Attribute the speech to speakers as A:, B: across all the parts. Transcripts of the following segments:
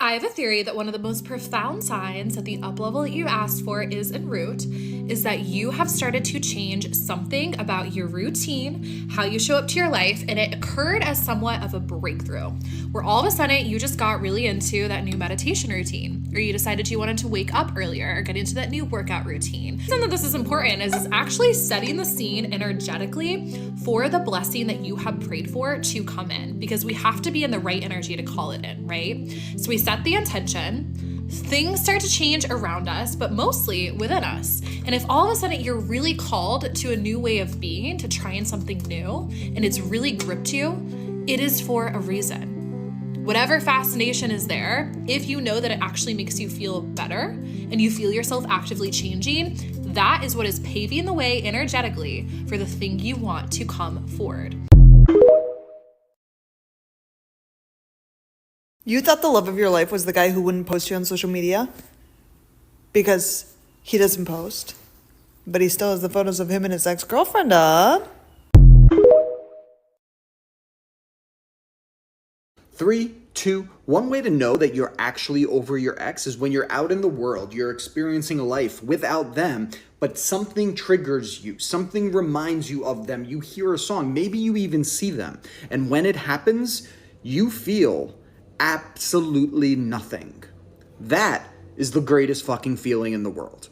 A: I have a theory that one of the most profound signs that the up level that you asked for is en route is that you have started to change something about your routine, how you show up to your life, and it occurred as somewhat of a breakthrough, where all of a sudden you just got really into that new meditation routine, or you decided you wanted to wake up earlier or get into that new workout routine. The reason that this is important is it's actually setting the scene energetically for the blessing that you have prayed for to come in, because we have to be in the right energy to call it in, right? So we set the intention, things start to change around us, but mostly within us. And if all of a sudden you're really called to a new way of being, to trying something new, and it's really gripped you, it is for a reason. Whatever fascination is there, if you know that it actually makes you feel better and you feel yourself actively changing, that is what is paving the way energetically for the thing you want to come forward.
B: You thought the love of your life was the guy who wouldn't post you on social media because he doesn't post, but he still has the photos of him and his ex-girlfriend up.
C: 3, 2, 1 way to know that you're actually over your ex is when you're out in the world, you're experiencing life without them, but something triggers you, something reminds you of them, you hear a song, maybe you even see them. And when it happens, you feel absolutely nothing. That is the greatest fucking feeling in the world.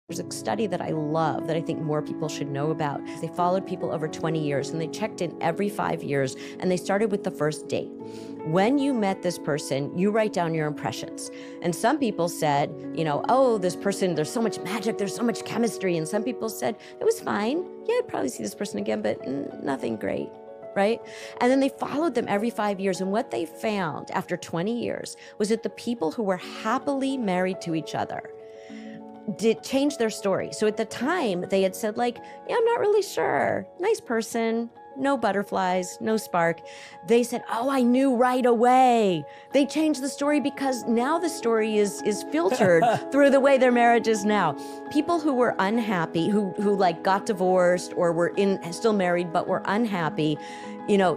D: There's a study that I love that I think more people should know about. They followed people over 20 years and they checked in every 5 years, and they started with the first date. When you met this person, you write down your impressions. And some people said, oh, this person, there's so much magic, there's so much chemistry. And some people said, it was fine. Yeah, I'd probably see this person again, but nothing great. Right? And then they followed them every 5 years. And what they found after 20 years was that the people who were happily married to each other did change their story. So at the time they had said yeah, I'm not really sure. Nice person, no butterflies, no spark. They said, oh, I knew right away. They changed the story because now the story is filtered through the way their marriage is now. People who were unhappy, who got divorced or were still married but were unhappy,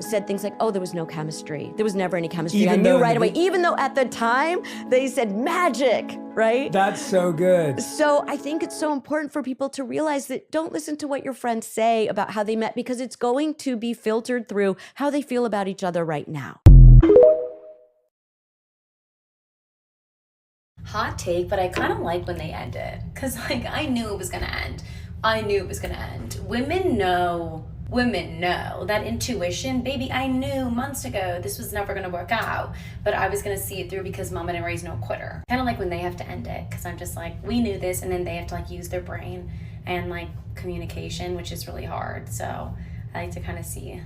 D: said things like, oh, there was no chemistry. There was never any chemistry. I knew right away, even though at the time they said magic, right?
E: That's so good.
D: So I think it's so important for people to realize that don't listen to what your friends say about how they met, because it's going to be filtered through how they feel about each other right now.
F: Hot take, but I kind of like when they end it, because I knew it was gonna end. Women know that intuition, baby. I knew months ago this was never gonna work out, but I was gonna see it through because Mama didn't raise no quitter. Kind of like when they have to end it, because I'm just we knew this, and then they have to use their brain and communication, which is really hard. So I like to kind of see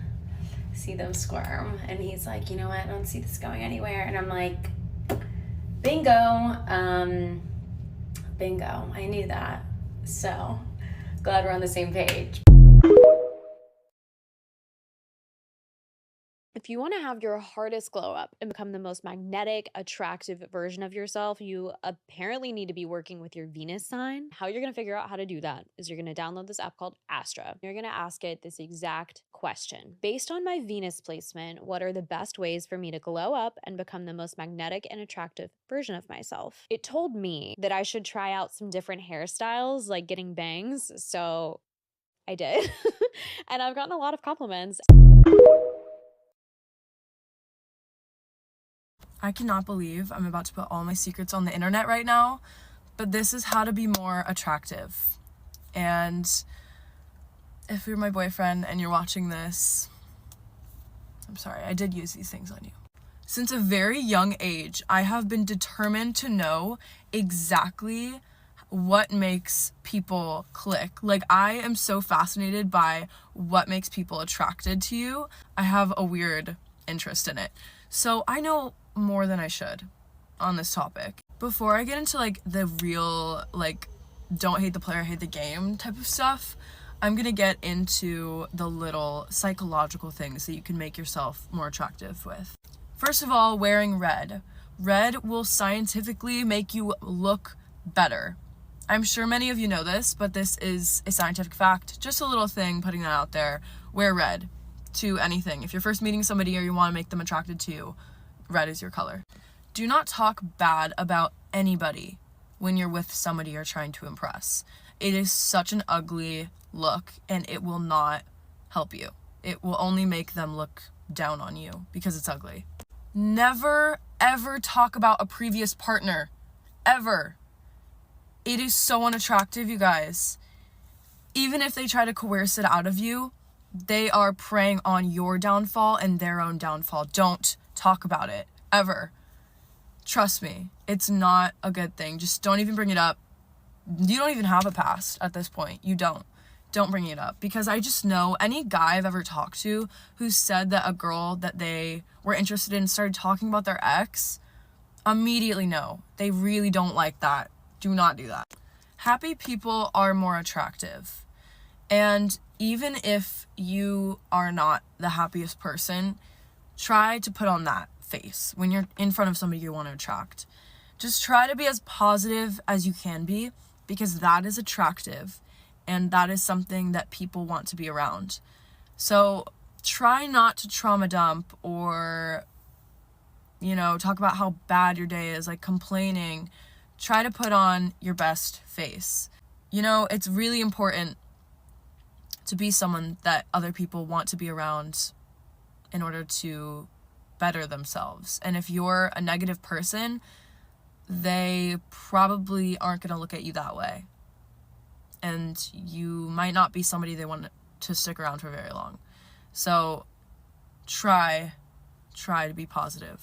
F: them squirm, and he's like, you know what, I don't see this going anywhere, and I'm like, bingo, bingo, I knew that. So glad we're on the same page.
G: If you want to have your hardest glow up and become the most magnetic, attractive version of yourself, you apparently need to be working with your Venus sign. How you're going to figure out how to do that is you're going to download this app called Astra. You're going to ask it this exact question. Based on my Venus placement, what are the best ways for me to glow up and become the most magnetic and attractive version of myself? It told me that I should try out some different hairstyles, like getting bangs. So I did. And I've gotten a lot of compliments.
H: I cannot believe I'm about to put all my secrets on the internet right now, but this is how to be more attractive. And if you're my boyfriend and you're watching this, I'm sorry, I did use these things on you. Since a very young age, I have been determined to know exactly what makes people click. I am so fascinated by what makes people attracted to you. I have a weird interest in it. So I know more than I should on this topic. Before I get into the real don't hate the player, hate the game type of stuff, I'm gonna get into the little psychological things that you can make yourself more attractive with. First of all, wearing red. Red will scientifically make you look better. I'm sure many of you know this, but this is a scientific fact. Just a little thing, putting that out there. Wear red. to anything. If you're first meeting somebody or you want to make them attracted to you, red is your color. Do not talk bad about anybody when you're with somebody you're trying to impress. It is such an ugly look, and it will not help you. It will only make them look down on you because it's ugly. Never, ever talk about a previous partner. Ever. It is so unattractive, you guys. Even if they try to coerce it out of you, they are preying on your downfall and their own downfall. Don't talk about it. Ever. Trust me. It's not a good thing. Just don't even bring it up. You don't even have a past at this point. You don't. Don't bring it up. Because I just know any guy I've ever talked to who said that a girl that they were interested in started talking about their ex, immediately know. They really don't like that. Do not do that. Happy people are more attractive. And even if you are not the happiest person, try to put on that face when you're in front of somebody you want to attract. Just try to be as positive as you can be, because that is attractive and that is something that people want to be around. So try not to trauma dump or, talk about how bad your day is, like complaining. Try to put on your best face. It's really important to be someone that other people want to be around in order to better themselves. And if you're a negative person, they probably aren't going to look at you that way. And you might not be somebody they want to stick around for very long. So try to be positive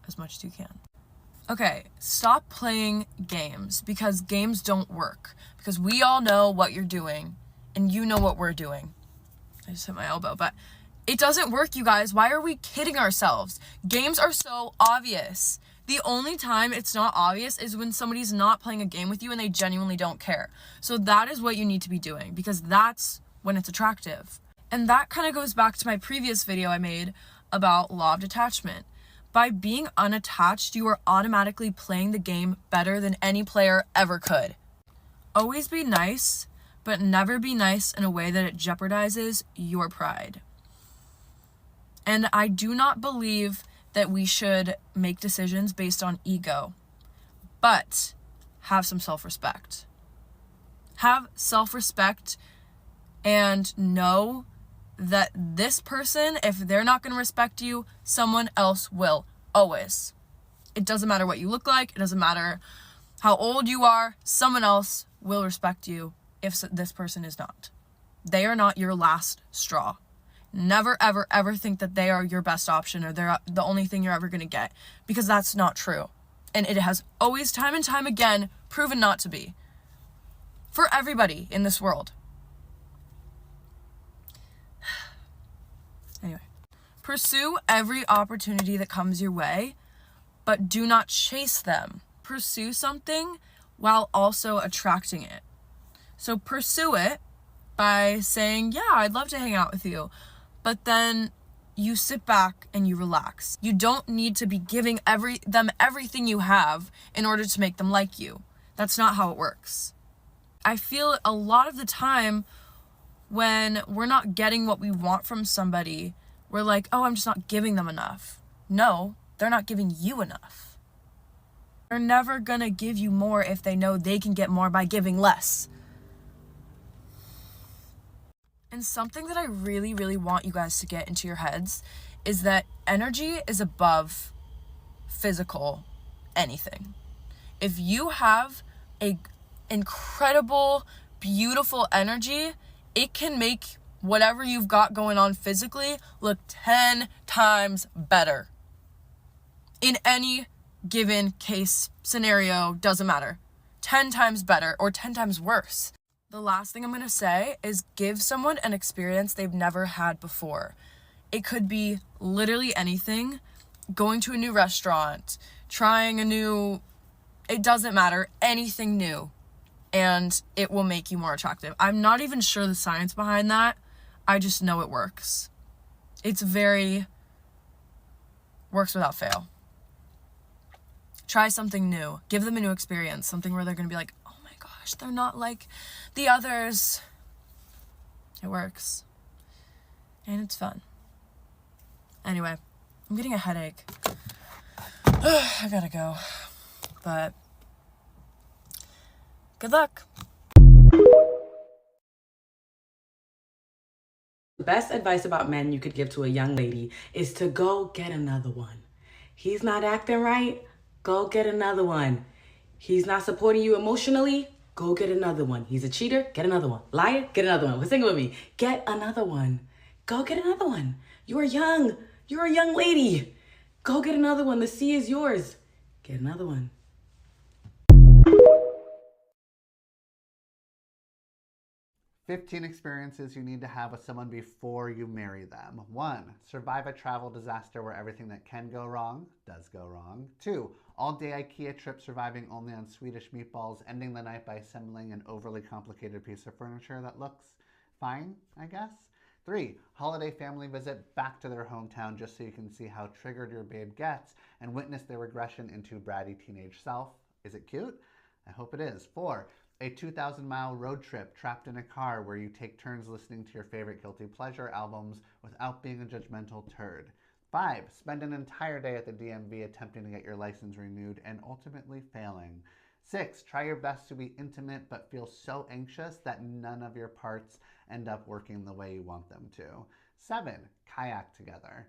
H: as much as you can. Okay, stop playing games, because games don't work. Because we all know what you're doing, and you know what we're doing. I just hit my elbow, but it doesn't work, you guys. Why are we kidding ourselves? Games are so obvious. The only time it's not obvious is when somebody's not playing a game with you and they genuinely don't care. So that is what you need to be doing, because that's when it's attractive. And that kind of goes back to my previous video I made about law of detachment. By being unattached, you are automatically playing the game better than any player ever could. Always be nice, but never be nice in a way that it jeopardizes your pride. And I do not believe that we should make decisions based on ego, but have some self-respect. Have self-respect and know that this person, if they're not going to respect you, someone else will. Always. It doesn't matter what you look like. It doesn't matter how old you are. Someone else will respect you if this person is not. They are not your last straw. Never, ever, ever think that they are your best option or they're the only thing you're ever going to get, because that's not true. And it has always, time and time again, proven not to be. For everybody in this world. Anyway, pursue every opportunity that comes your way, but do not chase them. Pursue something while also attracting it. So pursue it by saying, yeah, I'd love to hang out with you. But then you sit back and you relax. You don't need to be giving them everything you have in order to make them like you. That's not how it works. I feel a lot of the time when we're not getting what we want from somebody, we're like, oh, I'm just not giving them enough. No, they're not giving you enough. They're never gonna give you more if they know they can get more by giving less. And something that I really, really want you guys to get into your heads is that energy is above physical anything. If you have a incredible, beautiful energy, it can make whatever you've got going on physically look 10 times better. In any given case, scenario, doesn't matter. 10 times better or 10 times worse. The last thing I'm going to say is give someone an experience they've never had before. It could be literally anything. Going to a new restaurant, trying it doesn't matter, anything new. And it will make you more attractive. I'm not even sure the science behind that. I just know it works. Works without fail. Try something new. Give them a new experience. Something where they're going to be like, oh my gosh, they're not like the others. It works. And it's fun. Anyway, I'm getting a headache. I gotta go. But good luck.
E: The best advice about men you could give to a young lady is to go get another one. He's not acting right, go get another one. He's not supporting you emotionally, go get another one. He's a cheater, get another one. Liar, get another one. Sing with me. Get another one. Go get another one. You are young. You're a young lady. Go get another one. The sea is yours. Get another one.
I: 15 experiences you need to have with someone before you marry them. 1. Survive a travel disaster where everything that can go wrong does go wrong. 2. All-day IKEA trip surviving only on Swedish meatballs, ending the night by assembling an overly complicated piece of furniture that looks fine, I guess. 3. Holiday family visit back to their hometown just so you can see how triggered your babe gets and witness their regression into bratty teenage self. Is it cute? I hope it is. 4. A 2,000-mile road trip trapped in a car where you take turns listening to your favorite guilty pleasure albums without being a judgmental turd. 5. Spend an entire day at the DMV attempting to get your license renewed and ultimately failing. 6. Try your best to be intimate but feel so anxious that none of your parts end up working the way you want them to. 7. Kayak together.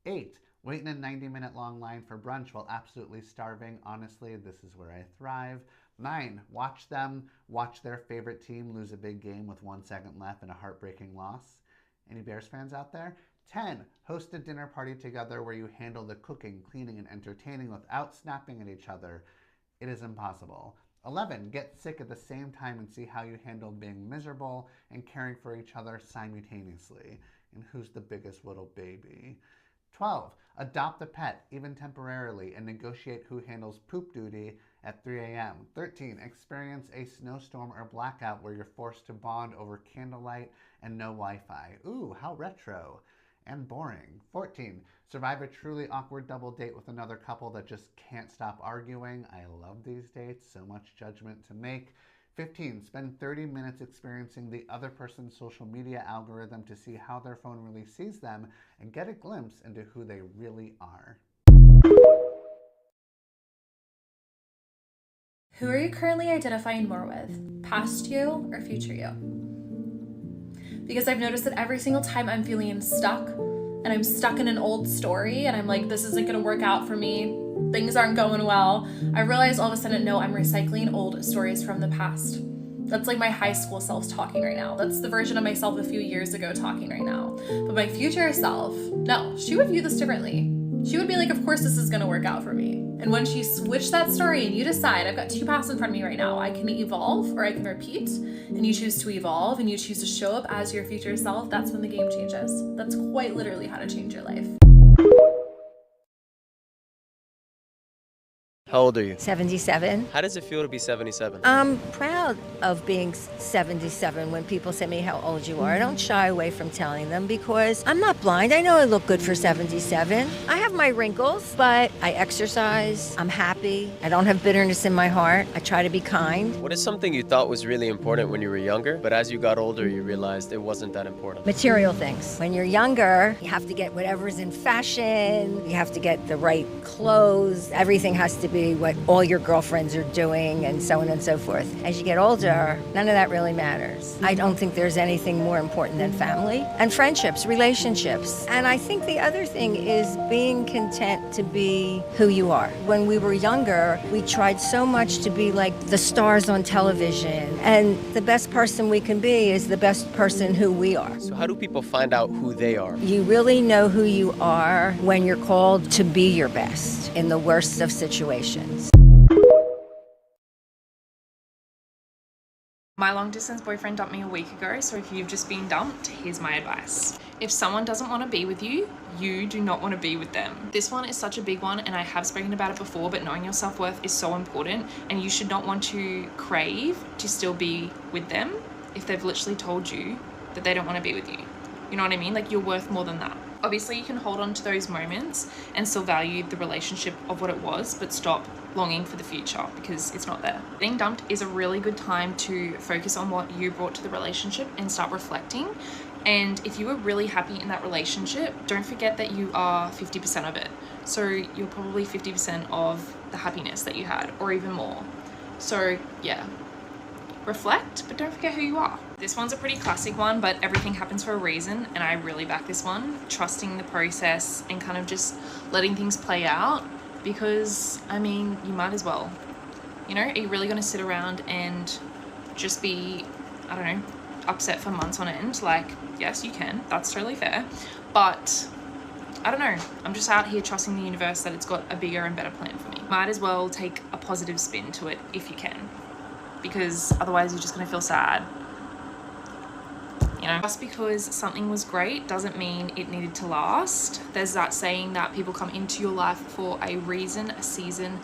I: 8. Wait in a 90-minute long line for brunch while absolutely starving. Honestly, this is where I thrive. 9. Watch their favorite team lose a big game with 1 second left and a heartbreaking loss. Any Bears fans out there? 10. Host a dinner party together where you handle the cooking, cleaning, and entertaining without snapping at each other. It is impossible. 11. Get sick at the same time and see how you handle being miserable and caring for each other simultaneously. And who's the biggest little baby? 12. Adopt a pet, even temporarily, and negotiate who handles poop duty at 3 a.m. 13. Experience a snowstorm or blackout where you're forced to bond over candlelight and no Wi-Fi. Ooh, how retro and boring. 14. Survive a truly awkward double date with another couple that just can't stop arguing. I love these dates, so much judgment to make. 15. Spend 30 minutes experiencing the other person's social media algorithm to see how their phone really sees them and get a glimpse into who they really are.
A: Who are you currently identifying more with? Past you or future you? Because I've noticed that every single time I'm feeling stuck and I'm stuck in an old story and I'm like, this isn't gonna work out for me, things aren't going well, I realize all of a sudden, no, I'm recycling old stories from the past. That's like my high school self talking right now. That's the version of myself a few years ago talking right now. But my future self, no, she would view this differently. She would be like, of course this is gonna work out for me. And when she switched that story and you decide, I've got 2 paths in front of me right now, I can evolve or I can repeat, and you choose to evolve and you choose to show up as your future self, that's when the game changes. That's quite literally how to change your life.
J: How old are you?
K: 77.
J: How does it feel to be 77?
K: I'm proud of being 77 when people say to me how old you are. I don't shy away from telling them because I'm not blind. I know I look good for 77. I have my wrinkles, but I exercise. I'm happy. I don't have bitterness in my heart. I try to be kind.
J: What is something you thought was really important when you were younger, but as you got older, you realized it wasn't that important?
K: Material things. When you're younger, you have to get whatever's in fashion. You have to get the right clothes. Everything has to be what all your girlfriends are doing and so on and so forth. As you get older, none of that really matters. I don't think there's anything more important than family and friendships, relationships. And I think the other thing is being content to be who you are. When we were younger, we tried so much to be like the stars on television. And the best person we can be is the best person who we are.
J: So how do people find out who they are?
K: You really know who you are when you're called to be your best in the worst of situations.
L: My long-distance boyfriend dumped me a week ago, so if you've just been dumped, here's my advice. If someone doesn't want to be with you, you do not want to be with them. This one is such a big one, and I have spoken about it before, but knowing your self-worth is so important, and you should not want to crave to still be with them if they've literally told you that they don't want to be with you. You know what I mean? Like, you're worth more than that. Obviously, you can hold on to those moments and still value the relationship of what it was, but stop longing for the future because it's not there. Being dumped is a really good time to focus on what you brought to the relationship and start reflecting And if you were really happy in that relationship, don't forget that you are 50% of it. So you're probably 50% of the happiness that you had, or even more. So yeah, reflect, but don't forget who you are. This one's a pretty classic one, but everything happens for a reason, and I really back this one. Trusting the process and kind of just letting things play out, because I mean, you might as well. You know, are you really going to sit around and just be, I don't know, upset for months on end? Like, yes, you can. That's totally fair. But I don't know. I'm just out here trusting the universe that it's got a bigger and better plan for me. Might as well take a positive spin to it if you can, because otherwise you're just going to feel sad. You know, just because something was great doesn't mean it needed to last. There's that saying that people come into your life for a reason, a season,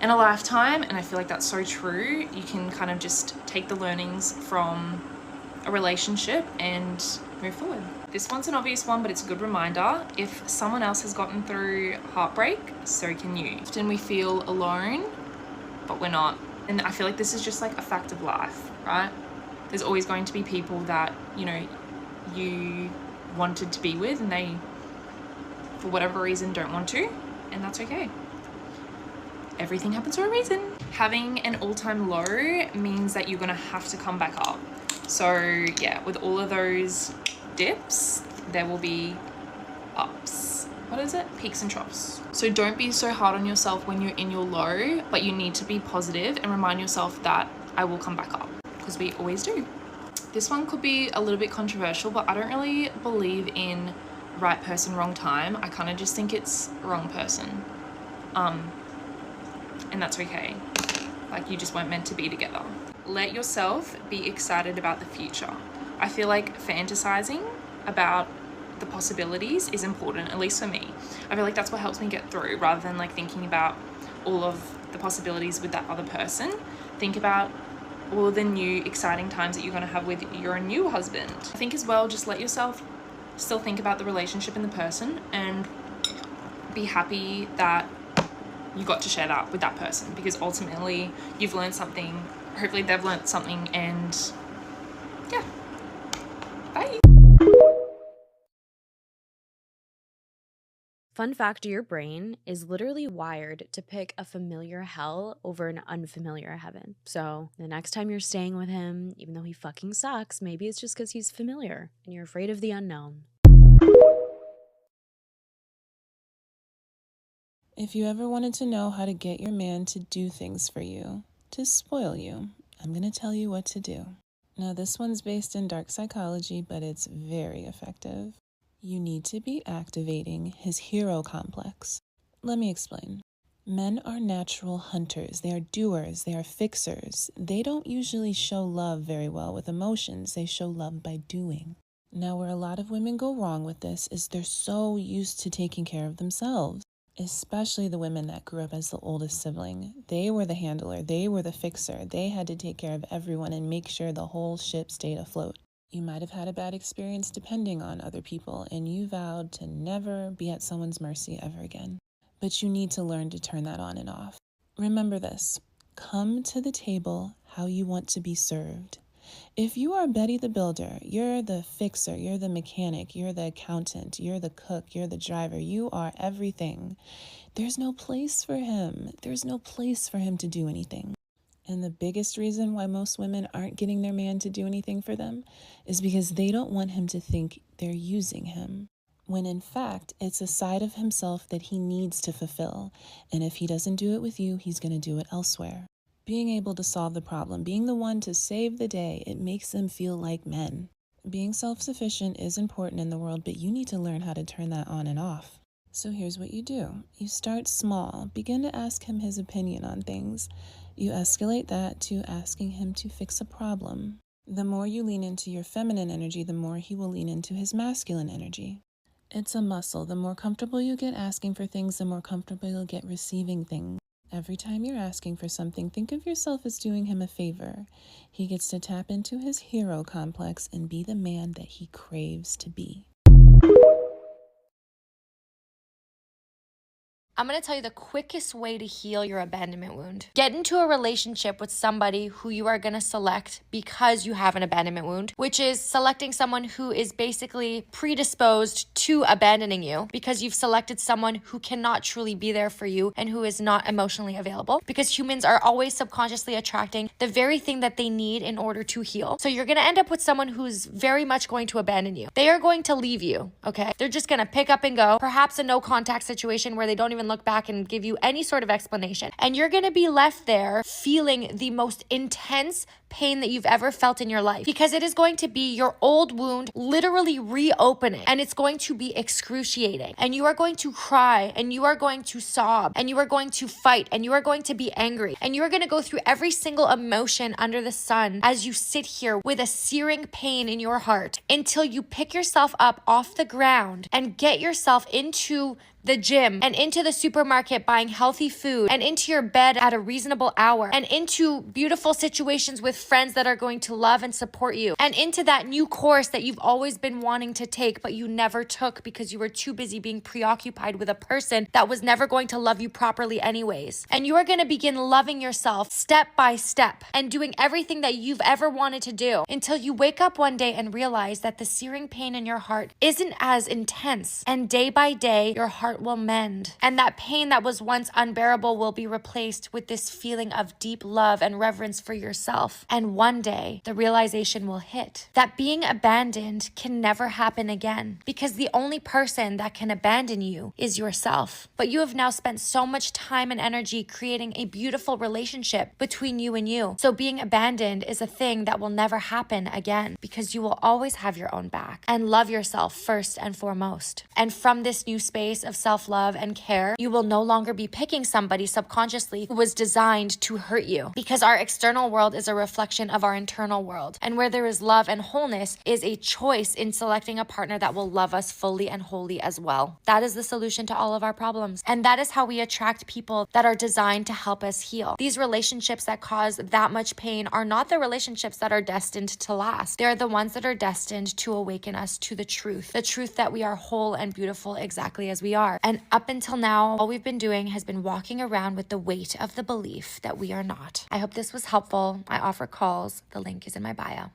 L: and a lifetime, and I feel like that's so true. You can kind of just take the learnings from a relationship and move forward. This one's an obvious one, but it's a good reminder. If someone else has gotten through heartbreak, so can you. Often we feel alone, but we're not. And I feel like this is just like a fact of life, right? There's always going to be people that, you know, you wanted to be with and they, for whatever reason, don't want to, and that's okay. Everything happens for a reason. Having an all-time low means that you're gonna have to come back up. So yeah, with all of those dips, there will be ups. What is it? Peaks and troughs. So don't be so hard on yourself when you're in your low, but you need to be positive and remind yourself that I will come back up, because we always do. This one could be a little bit controversial, but I don't really believe in right person, wrong time. I kind of just think it's wrong person. And that's okay. Like, you just weren't meant to be together. Let yourself be excited about the future. I feel like fantasizing about the possibilities is important, at least for me. I feel like that's what helps me get through, rather than like thinking about all of the possibilities with that other person. Think about all of the new exciting times that you're going to have with your new husband. I think as well, just let yourself still think about the relationship and the person, and be happy that you got to share that with that person, because ultimately you've learned something. Hopefully they've learned something, and yeah, bye.
G: Fun fact, your brain is literally wired to pick a familiar hell over an unfamiliar heaven. So the next time you're staying with him, even though he fucking sucks, maybe it's just because he's familiar and you're afraid of the unknown.
M: If you ever wanted to know how to get your man to do things for you, to spoil you, I'm going to tell you what to do. Now, this one's based in dark psychology, but it's very effective. You need to be activating his hero complex. Let me explain. Men are natural hunters. They are doers. They are fixers. They don't usually show love very well with emotions. They show love by doing. Now, where a lot of women go wrong with this is they're so used to taking care of themselves. Especially the women that grew up as the oldest sibling. They were the handler, they were the fixer. They had to take care of everyone and make sure the whole ship stayed afloat. You might have had a bad experience depending on other people, and you vowed to never be at someone's mercy ever again. But you need to learn to turn that on and off. Remember this: come to the table how you want to be served. If you are Betty the Builder, you're the fixer, you're the mechanic, you're the accountant, you're the cook, you're the driver, you are everything. There's no place for him. There's no place for him to do anything. And the biggest reason why most women aren't getting their man to do anything for them is because they don't want him to think they're using him. When in fact, it's a side of himself that he needs to fulfill. And if he doesn't do it with you, he's going to do it elsewhere. Being able to solve the problem, being the one to save the day, it makes them feel like men. Being self-sufficient is important in the world, but you need to learn how to turn that on and off. So here's what you do. You start small. Begin to ask him his opinion on things. You escalate that to asking him to fix a problem. The more you lean into your feminine energy, the more he will lean into his masculine energy. It's a muscle. The more comfortable you get asking for things, the more comfortable you'll get receiving things. Every time you're asking for something, think of yourself as doing him a favor. He gets to tap into his hero complex and be the man that he craves to be.
N: I'm going to tell you the quickest way to heal your abandonment wound. Get into a relationship with somebody who you are going to select because you have an abandonment wound, which is selecting someone who is basically predisposed to abandoning you because you've selected someone who cannot truly be there for you and who is not emotionally available, because humans are always subconsciously attracting the very thing that they need in order to heal. So you're going to end up with someone who's very much going to abandon you. They are going to leave you, okay? They're just going to pick up and go, perhaps a no contact situation where they don't even look back and give you any sort of explanation. And you're going to be left there feeling the most intense pain that you've ever felt in your life, because it is going to be your old wound literally reopening, and it's going to be excruciating, and you are going to cry, and you are going to sob, and you are going to fight, and you are going to be angry, and you are going to go through every single emotion under the sun as you sit here with a searing pain in your heart until you pick yourself up off the ground and get yourself into the gym and into the supermarket buying healthy food and into your bed at a reasonable hour and into beautiful situations with friends that are going to love and support you and into that new course that you've always been wanting to take but you never took because you were too busy being preoccupied with a person that was never going to love you properly anyways. And you are going to begin loving yourself step by step and doing everything that you've ever wanted to do until you wake up one day and realize that the searing pain in your heart isn't as intense, and day by day your heart will mend, and that pain that was once unbearable will be replaced with this feeling of deep love and reverence for yourself. And one day the realization will hit that being abandoned can never happen again, because the only person that can abandon you is yourself. But you have now spent so much time and energy creating a beautiful relationship between you and you. So being abandoned is a thing that will never happen again, because you will always have your own back and love yourself first and foremost. And from this new space of self-love and care, you will no longer be picking somebody subconsciously who was designed to hurt you, because our external world is a reflection of our internal world. And where there is love and wholeness is a choice in selecting a partner that will love us fully and wholly as well. That is the solution to all of our problems. And that is how we attract people that are designed to help us heal. These relationships that cause that much pain are not the relationships that are destined to last. They are the ones that are destined to awaken us to the truth that we are whole and beautiful exactly as we are. And up until now, all we've been doing has been walking around with the weight of the belief that we are not. I hope this was helpful. I offer calls. The link is in my bio.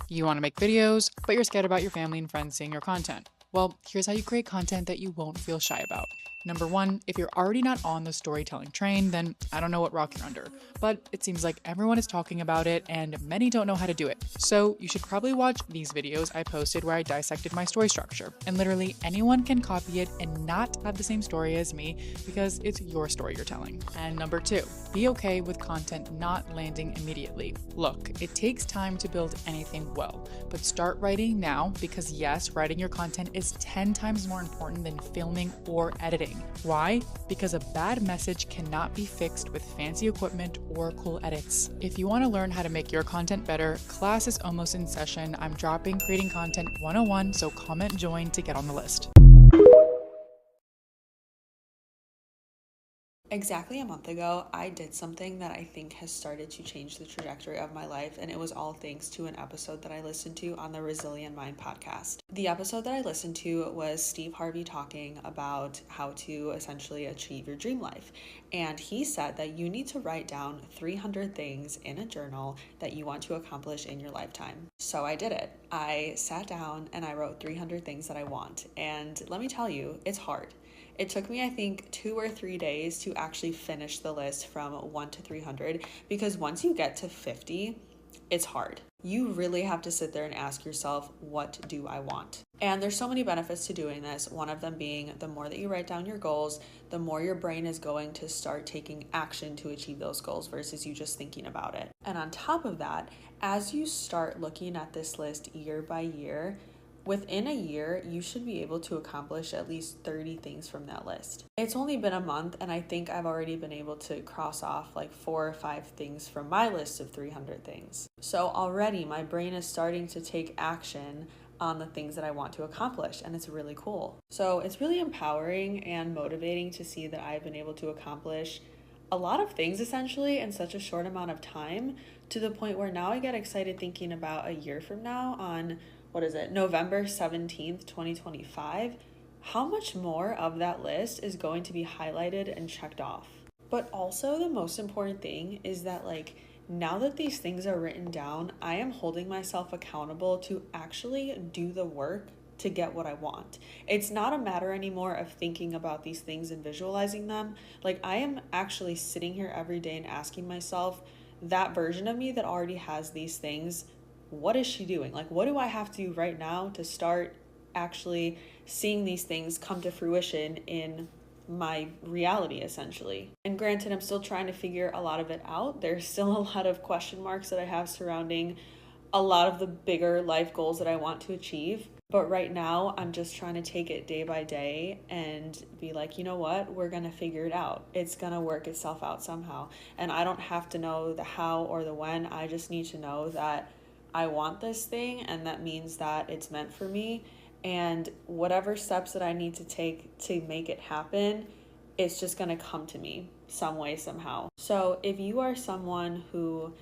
O: You want to make videos, but you're scared about your family and friends seeing your content. Well, here's how you create content that you won't feel shy about. Number one, if you're already not on the storytelling train, then I don't know what rock you're under. But it seems like everyone is talking about it and many don't know how to do it. So you should probably watch these videos I posted where I dissected my story structure. And literally anyone can copy it and not have the same story as me, because it's your story you're telling. And number two, be okay with content not landing immediately. Look, it takes time to build anything well, but start writing now, because yes, writing your content is 10 times more important than filming or editing. Why? Because a bad message cannot be fixed with fancy equipment or cool edits. If you want to learn how to make your content better, class is almost in session. I'm dropping Creating Content 101, so comment join to get on the list.
P: Exactly a month ago, I did something that I think has started to change the trajectory of my life, and it was all thanks to an episode that I listened to on the Resilient Mind podcast. The episode that I listened to was Steve Harvey talking about how to essentially achieve your dream life. And he said that you need to write down 300 things in a journal that you want to accomplish in your lifetime. So I did it. I sat down and I wrote 300 things that I want. And let me tell you, it's hard. It took me, I think, 2 or 3 days to actually finish the list from 1 to 300, because once you get to 50, it's hard. You really have to sit there and ask yourself, what do I want? And there's so many benefits to doing this. One of them being the more that you write down your goals, the more your brain is going to start taking action to achieve those goals versus you just thinking about it. And on top of that, as you start looking at this list year by year, within a year, you should be able to accomplish at least 30 things from that list. It's only been a month, and I think I've already been able to cross off like 4 or 5 things from my list of 300 things. So already my brain is starting to take action on the things that I want to accomplish, and it's really cool. So it's really empowering and motivating to see that I've been able to accomplish a lot of things essentially in such a short amount of time, to the point where now I get excited thinking about a year from now on November 17th, 2025, how much more of that list is going to be highlighted and checked off? But also the most important thing is that like, now that these things are written down, I am holding myself accountable to actually do the work to get what I want. It's not a matter anymore of thinking about these things and visualizing them. Like, I am actually sitting here every day and asking myself, that version of me that already has these things, what is she doing? Like, what do I have to do right now to start actually seeing these things come to fruition in my reality, essentially? And granted, I'm still trying to figure a lot of it out. There's still a lot of question marks that I have surrounding a lot of the bigger life goals that I want to achieve. But right now, I'm just trying to take it day by day and be like, you know what? We're going to figure it out. It's going to work itself out somehow. And I don't have to know the how or the when. I just need to know that I want this thing, and that means that it's meant for me. And whatever steps that I need to take to make it happen, it's just going to come to me some way, somehow. So if you are someone who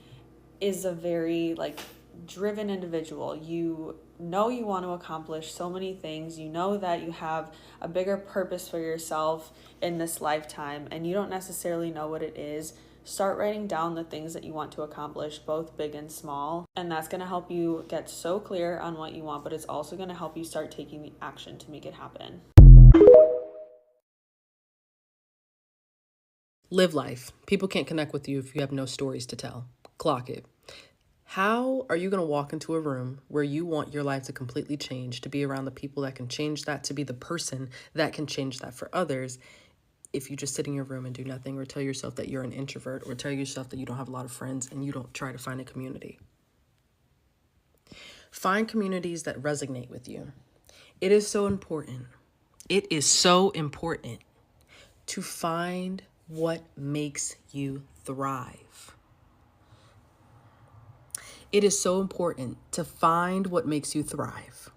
P: is a very like driven individual, you know you want to accomplish so many things, you know that you have a bigger purpose for yourself in this lifetime, and you don't necessarily know what it is, start writing down the things that you want to accomplish, both big and small. And that's going to help you get so clear on what you want, but it's also going to help you start taking the action to make it happen.
Q: Live life. People can't connect with you if you have no stories to tell. Clock it. How are you going to walk into a room where you want your life to completely change, to be around the people that can change that, to be the person that can change that for others, if you just sit in your room and do nothing, or tell yourself that you're an introvert, or tell yourself that you don't have a lot of friends and you don't try to find a community? Find communities that resonate with you. It is so important. It is so important to find what makes you thrive. It is so important to find what makes you thrive.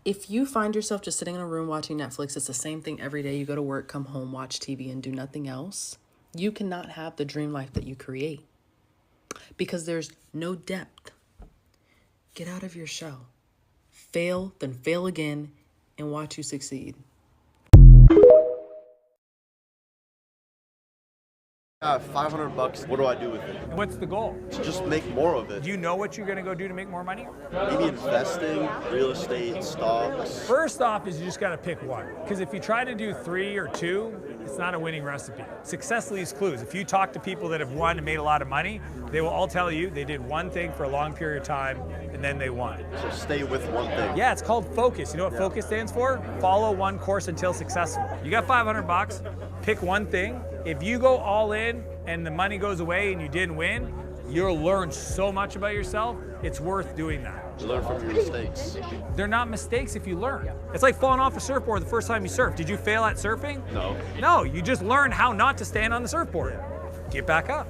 Q: If you find yourself just sitting in a room watching Netflix, it's the same thing every day. You go to work, come home, watch TV, and do nothing else. You cannot have the dream life that you create because there's no depth. Get out of your shell. Fail, then fail again, and watch you succeed.
R: $500. What do I do with it?
S: What's the goal?
R: To just make more of it.
S: Do you know what you're going to go do to make more money?
R: Maybe investing, real estate, stocks.
S: First off is you just got to pick one. Because if you try to do 3 or 2, it's not a winning recipe. Success leaves clues. If you talk to people that have won and made a lot of money, they will all tell you they did one thing for a long period of time and then they won.
R: So stay with one thing.
S: Yeah, it's called focus. You know what focus stands for? Follow one course until successful. You got $500, pick one thing. If you go all in and the money goes away and you didn't win, you'll learn so much about yourself. It's worth doing that.
R: You learn from your mistakes.
S: They're not mistakes if you learn. It's like falling off a surfboard the first time you surf. Did you fail at surfing?
R: No.
S: No, you just learned how not to stand on the surfboard. Get back up.